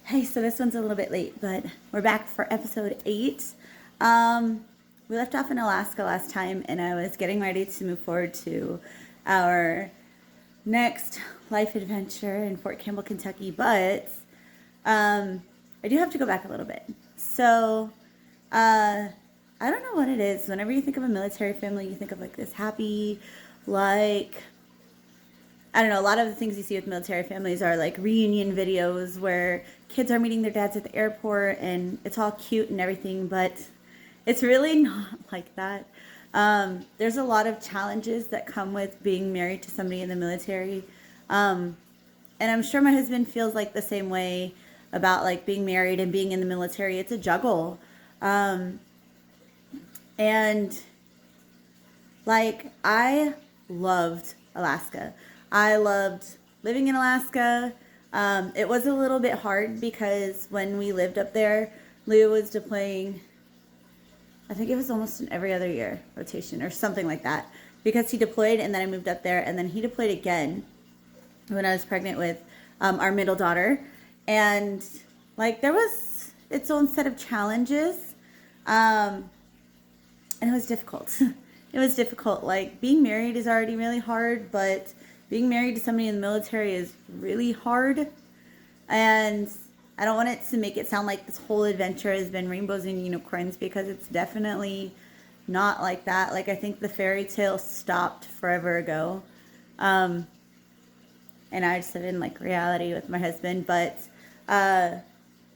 Hey, so this one's a little bit late, but we're back for episode 8. We left off in Alaska last time, and I was getting ready to move forward to our next life adventure in Fort Campbell, Kentucky, but I do have to go back a little bit. So, I don't know what it is. Whenever you think of a military family, you think of like this happy, like I don't know, a lot of the things you see with military families are like reunion videos where kids are meeting their dads at the airport and it's all cute and everything, but it's really not like that. There's a lot of challenges that come with being married to somebody in the military. And I'm sure my husband feels like the same way about like being married and being in the military. It's a juggle. And like, I loved Alaska. I loved living in Alaska. It was a little bit hard because when we lived up there, Leo was deploying, I think it was almost an every other year rotation or something like that. Because he deployed and then I moved up there and then he deployed again when I was pregnant with our middle daughter. And like there was its own set of challenges. And it was difficult. It was difficult. Like being married is already really hard, but being married to somebody in the military is really hard. And I don't want it to make it sound like this whole adventure has been rainbows and unicorns because it's definitely not like that. Like I think the fairy tale stopped forever ago. And I just live in like reality with my husband. But I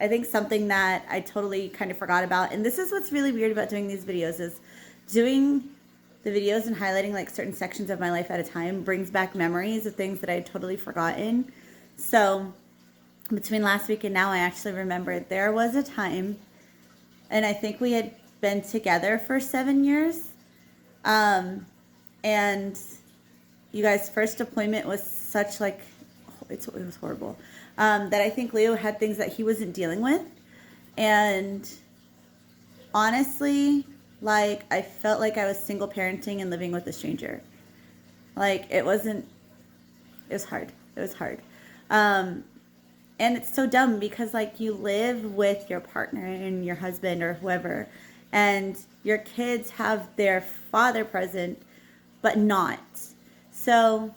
think something that I totally kind of forgot about, and this is what's really weird about doing these videos, is doing the videos and highlighting like certain sections of my life at a time brings back memories of things that I had totally forgotten. So between last week and now, I actually remembered there was a time, and I think we had been together for 7 years. And you guys' first deployment was such like, it was horrible. That I think Leo had things that he wasn't dealing with. And honestly, like I felt like I was single parenting and living with a stranger. Like it wasn't, it was hard. It was hard. And it's so dumb because like you live with your partner and your husband or whoever, and your kids have their father present, but not. So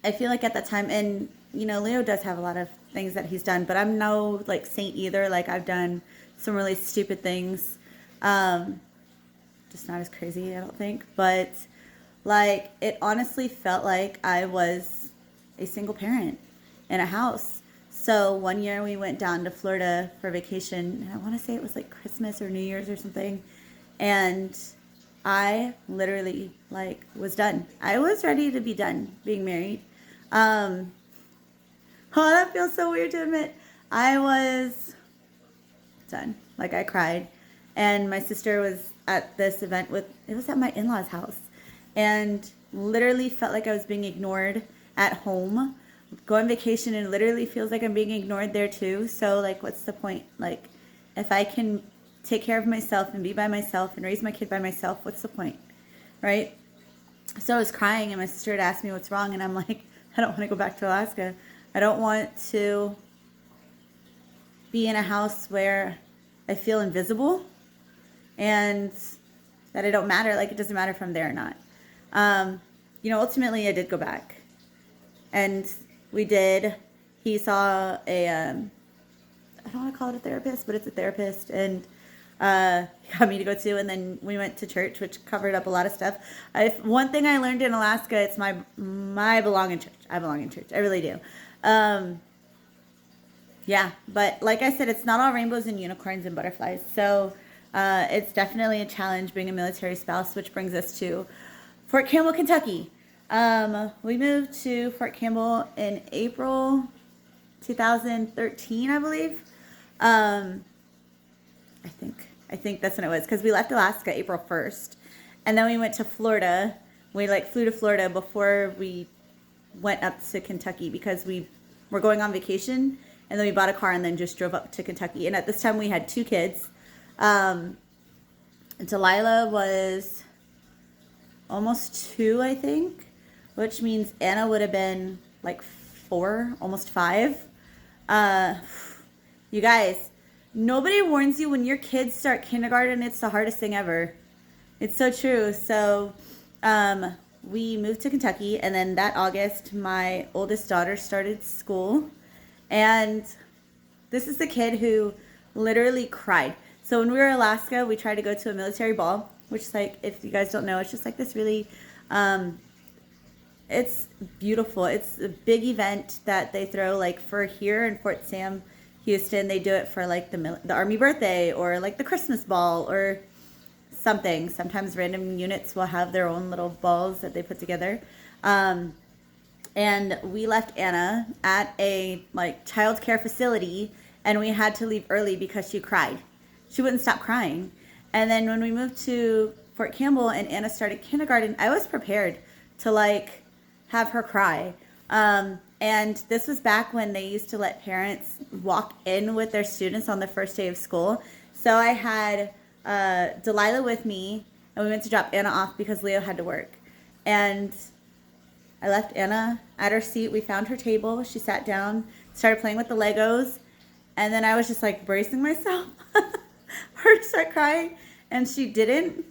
I feel like at that time, and you know, Leo does have a lot of things that he's done, but I'm no like saint either. Like I've done some really stupid things. Just not as crazy, I don't think. But like it honestly felt like I was a single parent in a house. So one year we went down to Florida for vacation, and I want to say it was like Christmas or New Year's or something. And I literally like was done. I was ready to be done being married. Oh, that feels so weird to admit. I was done. Like I cried. And my sister was at this event with, it was at my in-laws' house. And literally felt like I was being ignored at home. Go on vacation and literally feels like I'm being ignored there too. So like what's the point? Like if I can take care of myself and be by myself and raise my kid by myself, what's the point? Right? So I was crying and my sister had asked me what's wrong, and I'm like, I don't want to go back to Alaska. I don't want to be in a house where I feel invisible and that I don't matter. Like it doesn't matter if I'm there or not. Ultimately I did go back, and we did. He saw a, I don't want to call it a therapist, but it's a therapist, and he got me to go to, and then we went to church, which covered up a lot of stuff. One thing I learned in Alaska, it's my belong in church. I belong in church. I really do. Yeah, but like I said, it's not all rainbows and unicorns and butterflies. So it's definitely a challenge being a military spouse, which brings us to Fort Campbell, Kentucky. We moved to Fort Campbell in April 2013, I believe. I think that's when it was, because we left Alaska April 1st, and then we went to Florida. We like flew to Florida before we went up to Kentucky because we were going on vacation, and then we bought a car and then just drove up to Kentucky. And at this time we had 2 kids. Delilah was almost 2, I think, which means Anna would have been like 4, almost 5. You guys, nobody warns you when your kids start kindergarten, it's the hardest thing ever. It's so true. So, we moved to Kentucky, and then that August, my oldest daughter started school. And this is the kid who literally cried. So, when we were in Alaska, we tried to go to a military ball, which is like, if you guys don't know, it's just like this really, it's beautiful. It's a big event that they throw like for here in Fort Sam, Houston. They do it for like the Army birthday or like the Christmas ball or something. Sometimes random units will have their own little balls that they put together. And we left Anna at a like child care facility, and we had to leave early because she cried. She wouldn't stop crying. And then when we moved to Fort Campbell and Anna started kindergarten, I was prepared to like have her cry. And this was back when they used to let parents walk in with their students on the first day of school. So I had Delilah with me, and we went to drop Anna off because Leo had to work. And I left Anna at her seat. We found her table. She sat down, started playing with the Legos, and then I was just like bracing myself her to start crying, and she didn't.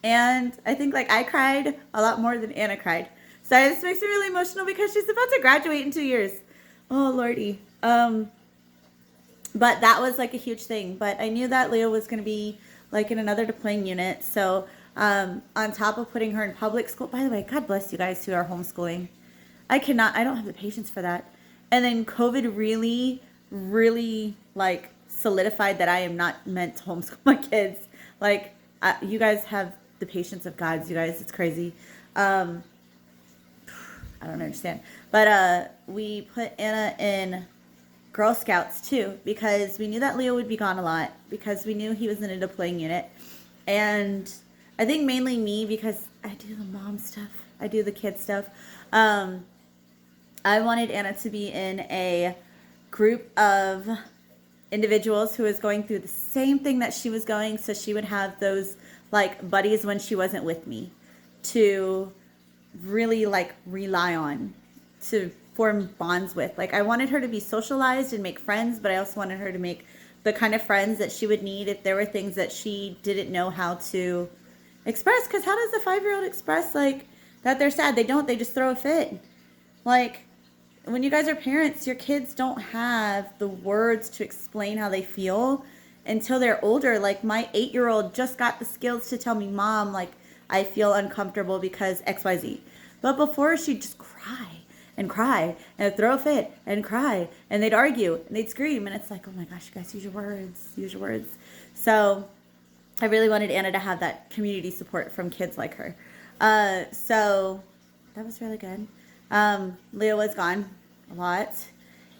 And I think like I cried a lot more than Anna cried. So this makes me really emotional because she's about to graduate in 2 years. Oh Lordy. But that was like a huge thing. But I knew that Leo was going to be like in another deploying unit. So on top of putting her in public school, by the way, God bless you guys who are homeschooling. I don't have the patience for that. And then COVID really, really like solidified that I am not meant to homeschool my kids. Like you guys have the patience of gods, you guys. It's crazy. I don't understand. But we put Anna in Girl Scouts too because we knew that Leo would be gone a lot because we knew he was in a deploying unit. And I think mainly me because I do the mom stuff. I do the kid stuff. I wanted Anna to be in a group of individuals who was going through the same thing that she was going, so she would have those like buddies when she wasn't with me to really like rely on, to form bonds with. Like I wanted her to be socialized and make friends, but I also wanted her to make the kind of friends that she would need if there were things that she didn't know how to express. Because how does a 5-year-old express like that they're sad? They don't. They just throw a fit. Like when you guys are parents, your kids don't have the words to explain how they feel until they're older. Like my 8-year-old just got the skills to tell me, Mom, like I feel uncomfortable because XYZ. But before she'd just cry and throw a fit and cry and they'd argue and they'd scream. And it's like, oh my gosh, you guys, use your words. So I really wanted Anna to have that community support from kids like her. So that was really good. Leo was gone a lot.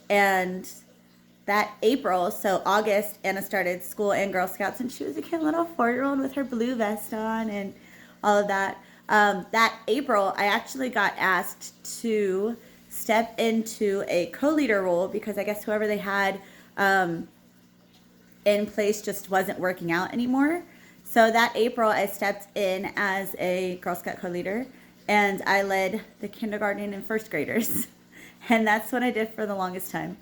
And that April, so August, Anna started school and Girl Scouts, and she was a cute little 4-year-old with her blue vest on and all of that. That April, I actually got asked to step into a co-leader role because I guess whoever they had in place just wasn't working out anymore. So that April, I stepped in as a Girl Scout co-leader, and I led the kindergarten and first graders. And that's what I did for the longest time.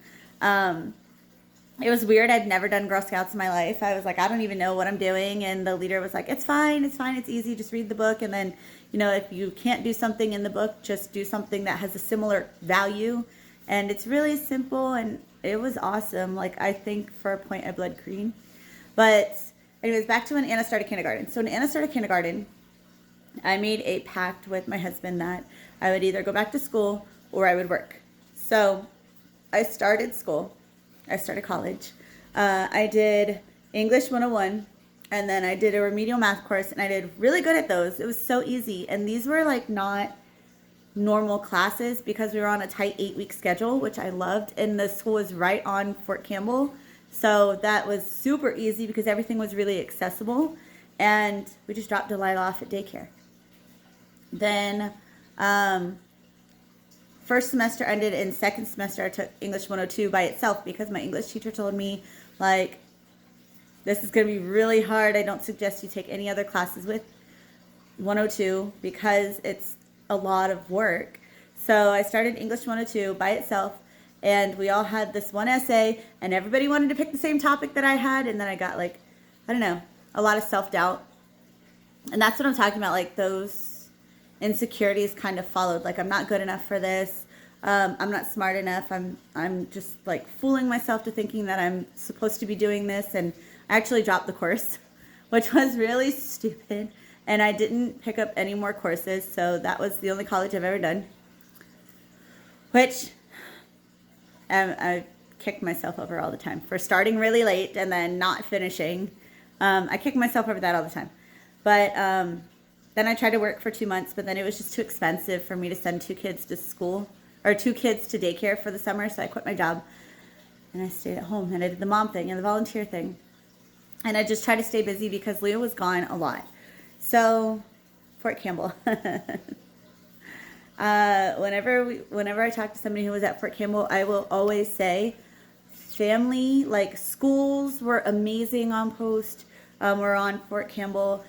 It was weird. I'd never done Girl Scouts in my life. I was like, I don't even know what I'm doing. And the leader was like, it's fine, it's easy. Just read the book. And then, you know, if you can't do something in the book, just do something that has a similar value. And it's really simple, and it was awesome. Like, I think for a point I bled green. But anyways, back to when Anna started kindergarten. So when Anna started kindergarten, I made a pact with my husband that I would either go back to school or I would work. So I started school. I started college. I did English 101, and then I did a remedial math course, and I did really good at those. It was so easy. And these were like not normal classes because we were on a tight 8-week schedule, which I loved. And the school was right on Fort Campbell. So that was super easy because everything was really accessible. And we just dropped Delilah off at daycare. Then first semester ended, and second semester I took English 102 by itself because my English teacher told me, like, this is going to be really hard. I don't suggest you take any other classes with 102 because it's a lot of work. So I started English 102 by itself, and we all had this one essay, and everybody wanted to pick the same topic that I had, and then I got like, I don't know, a lot of self-doubt. And that's what I'm talking about, like those insecurities kind of followed. Like, I'm not good enough for this. I'm not smart enough. I'm just like fooling myself to thinking that I'm supposed to be doing this. And I actually dropped the course, which was really stupid. And I didn't pick up any more courses. So that was the only college I've ever done, which I kicked myself over all the time for starting really late and then not finishing. I kick myself over that all the time. But then I tried to work for 2 months, but then it was just too expensive for me to send 2 kids to school, or 2 kids to daycare for the summer. So I quit my job and I stayed at home, and I did the mom thing and the volunteer thing. And I just tried to stay busy because Leo was gone a lot. So Fort Campbell. Whenever I talk to somebody who was at Fort Campbell, I will always say family, like schools were amazing on post. We're on Fort Campbell.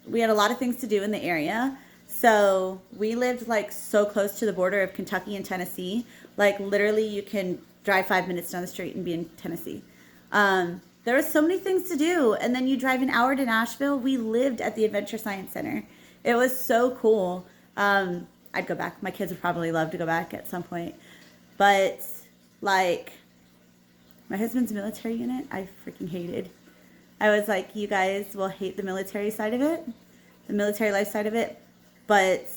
We had a lot of things to do in the area. So we lived like so close to the border of Kentucky and Tennessee. Like literally you can drive 5 minutes down the street and be in Tennessee. There were so many things to do. And then you drive an hour to Nashville. We lived at the Adventure Science Center. It was so cool. I'd go back. My kids would probably love to go back at some point. But like my husband's military unit, I freaking hated. I was like, you guys will hate the military side of it, the military life side of it, but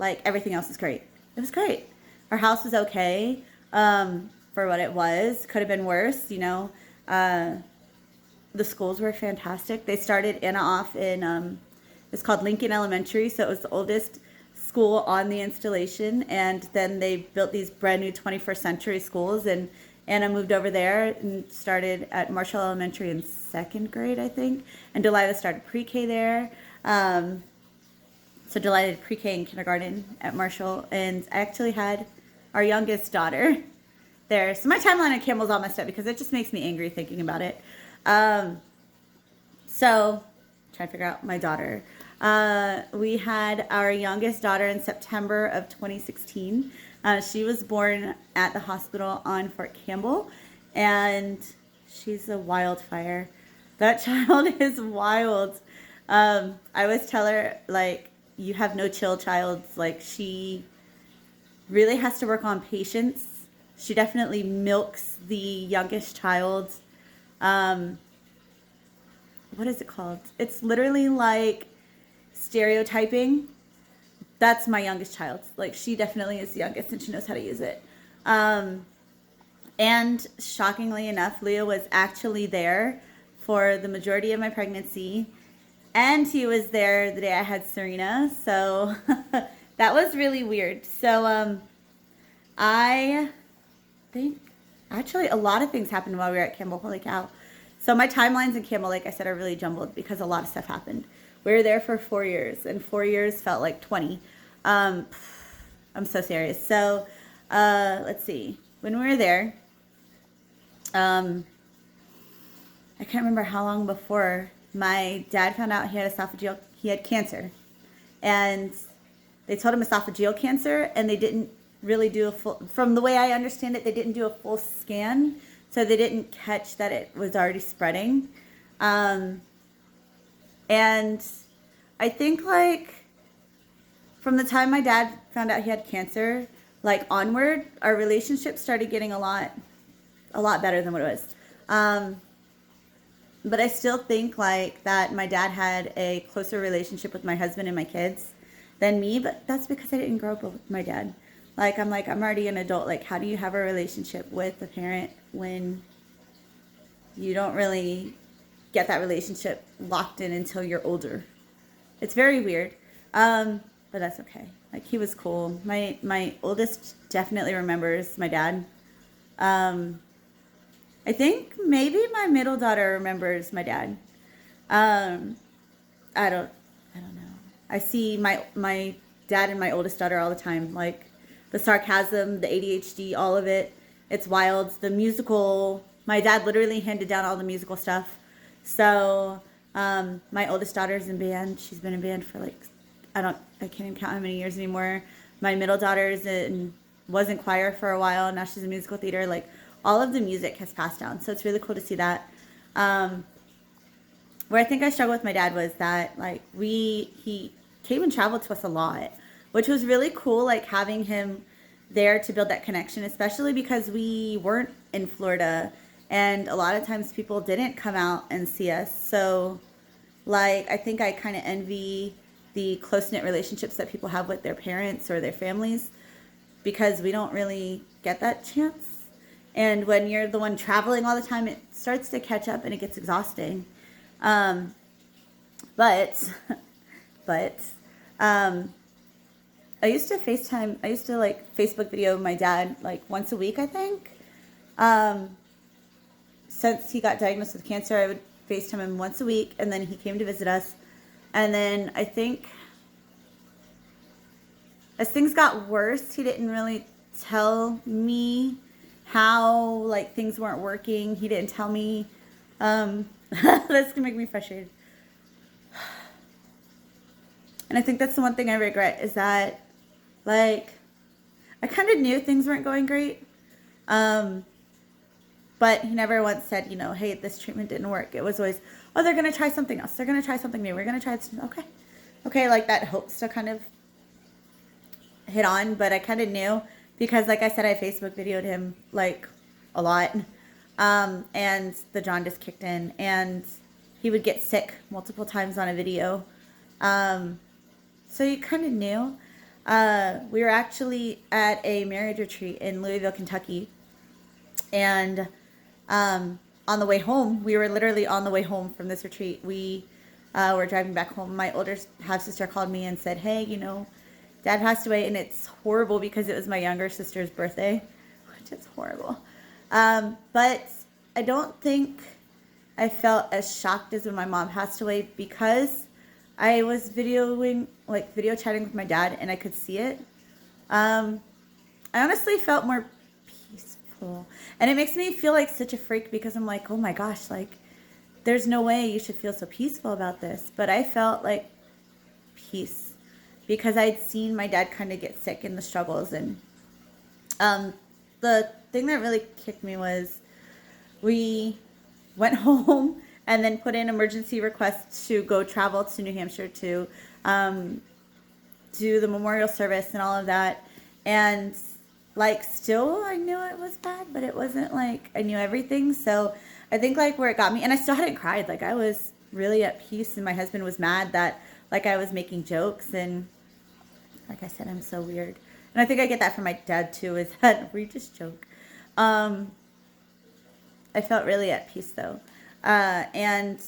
like everything else is great. It was great. Our house was okay for what it was. Could have been worse, you know. The schools were fantastic. They started Anna off in, it's called Lincoln Elementary, so it was the oldest school on the installation, and then they built these brand new 21st century schools, and Anna moved over there and started at Marshall Elementary in 2nd grade, I think. And Delilah started pre-K there. So Delilah did pre-K and kindergarten at Marshall. And I actually had our youngest daughter there. So my timeline on Campbell's all messed up because it just makes me angry thinking about it. So trying to figure out my daughter. We had our youngest daughter in September of 2016. She was born at the hospital on Fort Campbell, and she's a wildfire. That child is wild. I always tell her, like, you have no chill, child. Like, she really has to work on patience. She definitely milks the youngest child. What is it called? It's literally like stereotyping. That's my youngest child. Like, she definitely is the youngest and she knows how to use it. And shockingly enough, Leo was actually there for the majority of my pregnancy. And he was there the day I had Serena. So that was really weird. So I think actually a lot of things happened while we were at Campbell. Holy cow. So my timelines in Campbell, like I said, are really jumbled because a lot of stuff happened. We were there for 4 years, and 4 years felt like 20. I'm so serious. So let's see. When we were there, I can't remember how long before my dad found out he had cancer. And they told him esophageal cancer, and they didn't really do a full, from the way I understand it, they didn't do a full scan. So they didn't catch that it was already spreading. And I think like from the time my dad found out he had cancer, like onward, our relationship started getting a lot better than what it was. But I still think like that my dad had a closer relationship with my husband and my kids than me, but that's because I didn't grow up with my dad. I'm already an adult. Like, how do you have a relationship with a parent when you don't really get that relationship locked in until you're older? It's very weird. But that's okay. Like, he was cool. My oldest definitely remembers my dad. I think maybe my middle daughter remembers my dad. I don't know. I see my dad and my oldest daughter all the time. Like, the sarcasm, the ADHD, all of it. It's wild. The musical, my dad literally handed down all the musical stuff. So, my oldest daughter's in band. She's been in band for like, I can't even count how many years anymore. My middle daughter's in was in choir for a while. Now she's in musical theater. Like, all of the music has passed down. So it's really cool to see that. Where I think I struggled with my dad was that, like, he came and traveled to us a lot, which was really cool, like, having him there to build that connection, especially because we weren't in Florida, and a lot of times people didn't come out and see us. So, like, I think I kind of envy the close-knit relationships that people have with their parents or their families, because we don't really get that chance. And when you're the one traveling all the time, it starts to catch up and it gets exhausting. But I used to like Facebook video my dad like once a week, I think. Since he got diagnosed with cancer, I would FaceTime him once a week, and then he came to visit us. And then I think as things got worse, he didn't really tell me how, like, things weren't working. He didn't tell me, that's gonna make me frustrated. And I think that's the one thing I regret, is that, like, I kind of knew things weren't going great. But he never once said, you know, hey, this treatment didn't work. It was always, oh, they're going to try something else. They're going to try something new. We're going to try this. Okay, like, that hope still kind of hit on, but I kind of knew because, like I said, I Facebook videoed him, like, a lot. And the jaundice kicked in, and he would get sick multiple times on a video. So you kind of knew. We were actually at a marriage retreat in Louisville, Kentucky. And on the way home, we were literally on the way home from this retreat. We were driving back home. My older half-sister called me and said, hey, you know, Dad passed away. And it's horrible because it was my younger sister's birthday, which is horrible. But I don't think I felt as shocked as when my mom passed away, because I was video chatting with my dad and I could see it. I honestly felt more peaceful. And it makes me feel like such a freak, because I'm like, oh my gosh, like, there's no way you should feel so peaceful about this. But I felt like peace because I'd seen my dad kind of get sick in the struggles. And the thing that really kicked me was we went home and then put in emergency requests to go travel to New Hampshire to do the memorial service and all of that. And, like, still I knew it was bad, but it wasn't like I knew everything. So I think, like, where it got me, and I still hadn't cried. Like, I was really at peace, and my husband was mad that, like, I was making jokes. And like I said, I'm so weird. And I think I get that from my dad too, is that we just joke. I felt really at peace though. And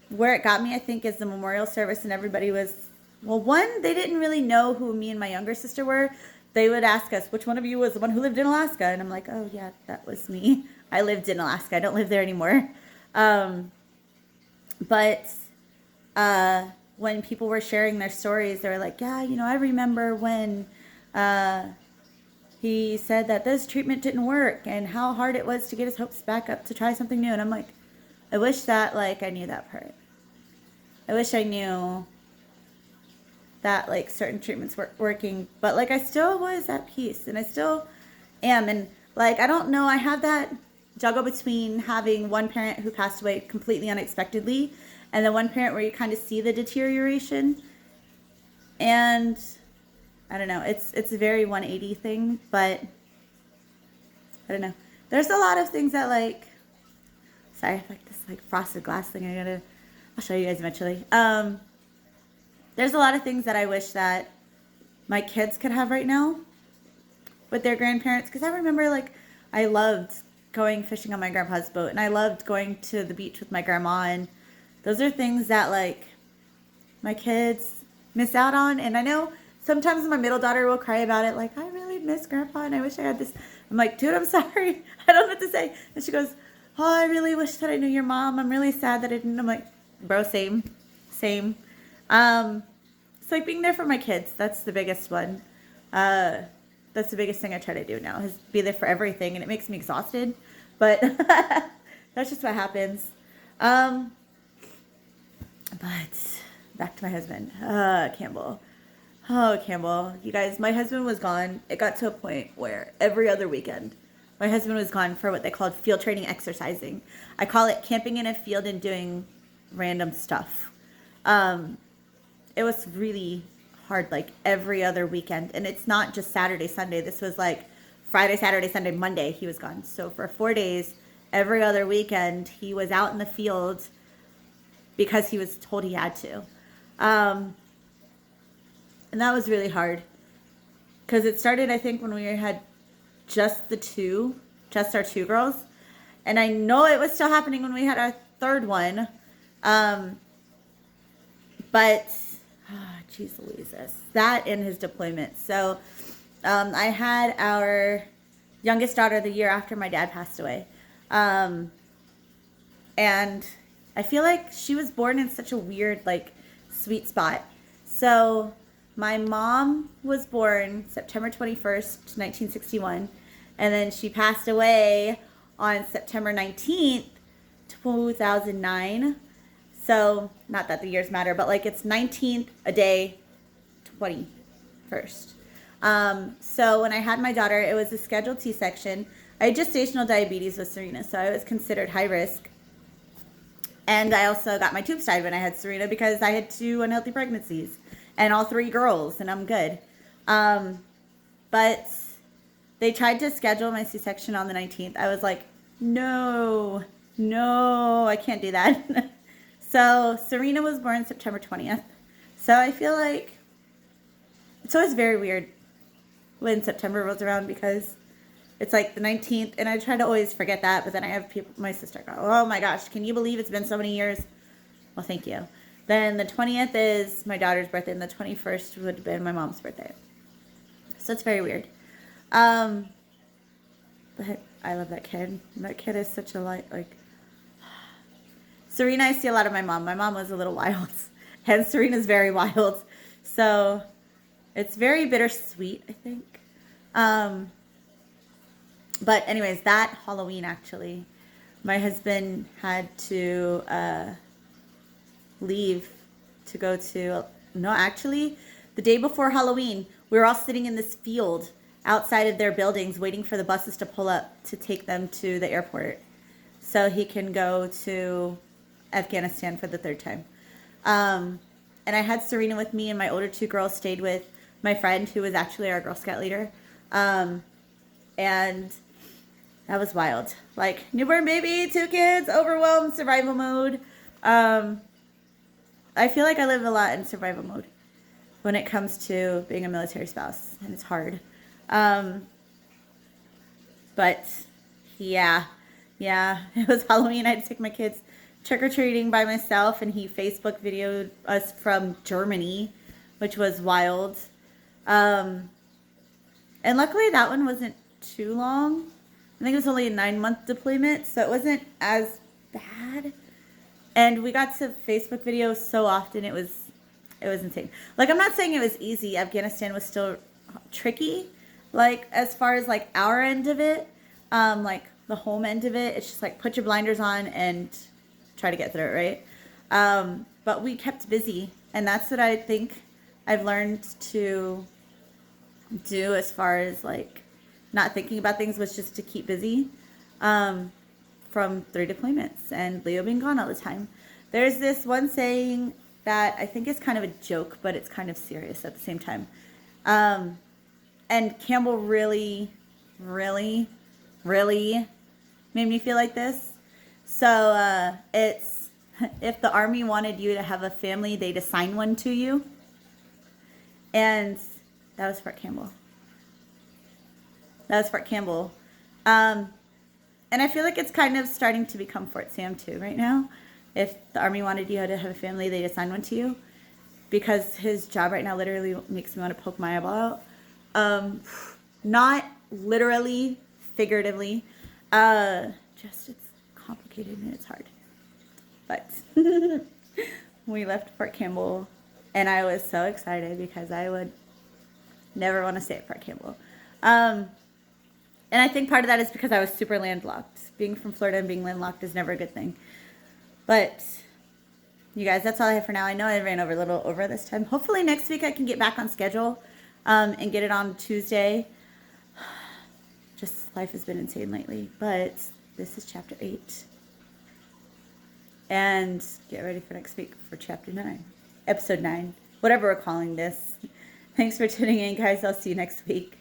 where it got me, I think, is the memorial service, and everybody was, well, one, they didn't really know who me and my younger sister were. They would ask us, which one of you was the one who lived in Alaska? And I'm like, oh yeah, that was me. I lived in Alaska. I don't live there anymore. But when people were sharing their stories, they were like, yeah, you know, I remember when he said that this treatment didn't work and how hard it was to get his hopes back up to try something new. And I'm like, I wish that, like, I knew that part. I wish I knew that, like, certain treatments were working, but, like, I still was at peace, and I still am. And, like, I don't know, I have that juggle between having one parent who passed away completely unexpectedly and the one parent where you kind of see the deterioration. And I don't know, it's a very 180 thing, but I don't know. There's a lot of things that, like, sorry, I have, like, this, like, frosted glass thing I'll show you guys eventually. There's a lot of things that I wish that my kids could have right now with their grandparents, because I remember, like, I loved going fishing on my grandpa's boat, and I loved going to the beach with my grandma, and those are things that, like, my kids miss out on. And I know sometimes my middle daughter will cry about it, like, I really miss grandpa and I wish I had this. I'm like, dude, I'm sorry, I don't know what to say. And she goes, oh, I really wish that I knew your mom. I'm really sad that I didn't. I'm like, bro, same. It's like being there for my kids. That's the biggest one. That's the biggest thing I try to do now, is be there for everything, and it makes me exhausted, but that's just what happens. But back to my husband, Campbell. Oh, Campbell, you guys, my husband was gone. It got to a point where every other weekend, my husband was gone for what they called field training exercising. I call it camping in a field and doing random stuff. Um, it was really hard, like every other weekend. And it's not just Saturday, Sunday. This was like Friday, Saturday, Sunday, Monday, he was gone. So for 4 days, every other weekend, he was out in the field because he was told he had to. Um, and that was really hard because it started, I think, when we had just our two girls. And I know it was still happening when we had our third one. But, geez Louises, that and his deployment. So I had our youngest daughter the year after my dad passed away. And I feel like she was born in such a weird, like, sweet spot. So my mom was born September 21st, 1961. And then she passed away on September 19th, 2009. So, not that the years matter, but like it's 19th a day, 21st. So when I had my daughter, it was a scheduled C-section. I had gestational diabetes with Serena, so I was considered high risk. And I also got my tubes tied when I had Serena because I had 2 unhealthy pregnancies and all 3 girls, and I'm good. But they tried to schedule my C-section on the 19th. I was like, no, I can't do that. So Serena was born September 20th. So I feel like it's always very weird when September rolls around because it's like the 19th, and I try to always forget that, but then I have people, my sister go, oh my gosh, can you believe it's been so many years? Well, thank you. Then the 20th is my daughter's birthday, and the 21st would have been my mom's birthday. So it's very weird. But I love that kid. That kid is such a light, like, Serena, I see a lot of my mom. My mom was a little wild, and Serena's very wild. So it's very bittersweet, I think. But anyways, that Halloween, actually, my husband had to leave to go to, no, actually, the day before Halloween, we were all sitting in this field outside of their buildings waiting for the buses to pull up to take them to the airport so he can go to Afghanistan for the 3rd time. And I had Serena with me, and my older 2 girls stayed with my friend who was actually our Girl Scout leader. And that was wild. Like, newborn baby, 2 kids, overwhelmed, survival mode. I feel like I live a lot in survival mode when it comes to being a military spouse, and it's hard. But yeah, it was Halloween. I had to take my kids trick-or-treating by myself, and he Facebook videoed us from Germany, which was wild. And luckily that one wasn't too long. I think it was only a 9-month deployment, so it wasn't as bad. And we got to Facebook videos so often, it was insane. Like, I'm not saying it was easy. Afghanistan was still tricky. Like, as far as like our end of it, like the home end of it, it's just like put your blinders on and try to get through it, right? But we kept busy, and that's what I think I've learned to do as far as like not thinking about things, was just to keep busy from 3 deployments and Leo being gone all the time. There's this one saying that I think is kind of a joke, but it's kind of serious at the same time. And Campbell really, really, really made me feel like this. So it's, if the Army wanted you to have a family, they'd assign one to you. And that was Fort Campbell. And I feel like it's kind of starting to become Fort Sam too right now. If the Army wanted you to have a family, they'd assign one to you. Because his job right now literally makes me want to poke my eyeball out. Not literally, figuratively. Just it's complicated and it's hard. But we left Fort Campbell, and I was so excited because I would never want to stay at Fort Campbell. And I think part of that is because I was super landlocked. Being from Florida and being landlocked is never a good thing. But you guys, that's all I have for now. I know I ran over a little over this time. Hopefully next week I can get back on schedule and get it on Tuesday. Just life has been insane lately, but this is chapter 8. And get ready for next week for chapter 9, episode 9, whatever we're calling this. Thanks for tuning in, guys. I'll see you next week.